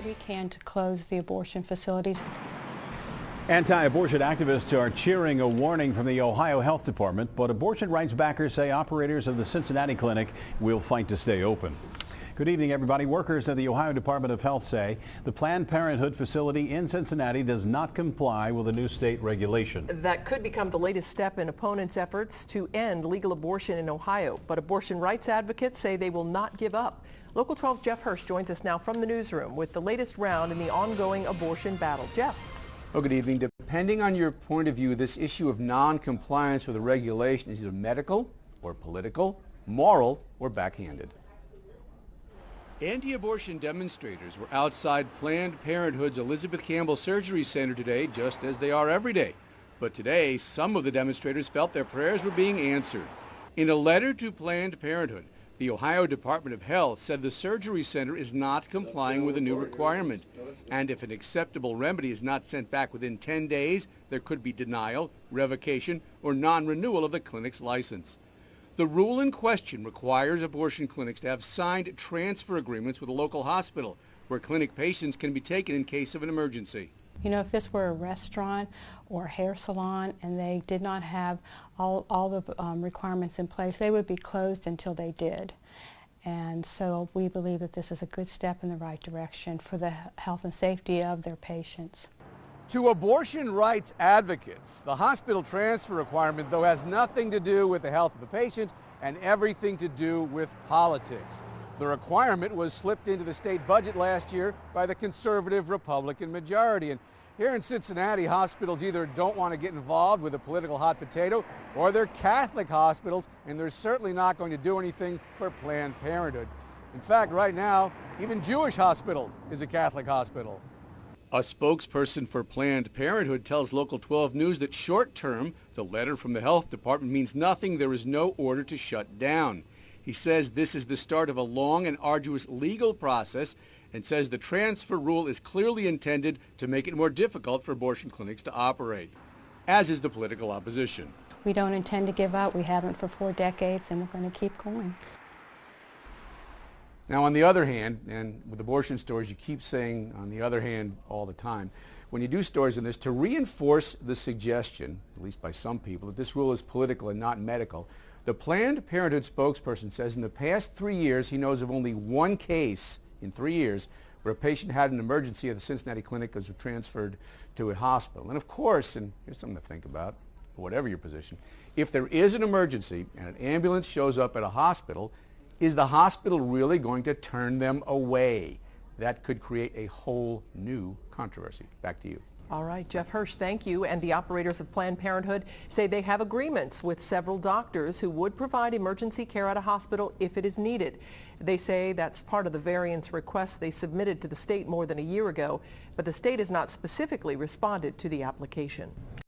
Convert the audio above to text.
We can to close the abortion facilities. Anti-abortion activists are cheering a warning from the Ohio Health Department, but abortion rights backers say operators of the Cincinnati clinic will fight to stay open. Good evening, everybody. Workers at the Ohio Department of Health say the Planned Parenthood facility in Cincinnati does not comply with a new state regulation. That could become the latest step in opponents' efforts to end legal abortion in Ohio. But abortion rights advocates say they will not give up. Local 12's Jeff Hirsh joins us now from the newsroom with the latest round in the ongoing abortion battle. Jeff. Well, good evening. Depending on your point of view, this issue of non-compliance with a regulation is either medical or political, moral or backhanded. Anti-abortion demonstrators were outside Planned Parenthood's Elizabeth Campbell Surgery Center today, just as they are every day. But today, some of the demonstrators felt their prayers were being answered. In a letter to Planned Parenthood, the Ohio Department of Health said the surgery center is not complying with a new requirement. And if an acceptable remedy is not sent back within 10 days, there could be denial, revocation, or non-renewal of the clinic's license. The rule in question requires abortion clinics to have signed transfer agreements with a local hospital where clinic patients can be taken in case of an emergency. You know, if this were a restaurant or a hair salon and they did not have all the requirements in place, they would be closed until they did. And so we believe that this is a good step in the right direction for the health and safety of their patients. To abortion rights advocates, the hospital transfer requirement, though, has nothing to do with the health of the patient and everything to do with politics. The requirement was slipped into the state budget last year by the conservative Republican majority. And here in Cincinnati, hospitals either don't want to get involved with a political hot potato or they're Catholic hospitals, and they're certainly not going to do anything for Planned Parenthood. In fact, right now, even Jewish hospital is a Catholic hospital. A spokesperson for Planned Parenthood tells Local 12 News that short-term, the letter from the health department means nothing. There is no order to shut down. He says this is the start of a long and arduous legal process and says the transfer rule is clearly intended to make it more difficult for abortion clinics to operate, as is the political opposition. We don't intend to give up. We haven't for 4 decades, and we're going to keep going. Now, on the other hand, and with abortion stories, you keep saying on the other hand all the time, when you do stories on this, to reinforce the suggestion, at least by some people, that this rule is political and not medical, the Planned Parenthood spokesperson says in the past 3 years, he knows of only one case in 3 years where a patient had an emergency at the Cincinnati clinic was transferred to a hospital. And of course, and here's something to think about, whatever your position, if there is an emergency and an ambulance shows up at a hospital, is the hospital really going to turn them away? That could create a whole new controversy. Back to you. All right, Jeff Hirsh, thank you. And the operators of Planned Parenthood say they have agreements with several doctors who would provide emergency care at a hospital if it is needed. They say that's part of the variance request they submitted to the state more than a year ago, but the state has not specifically responded to the application.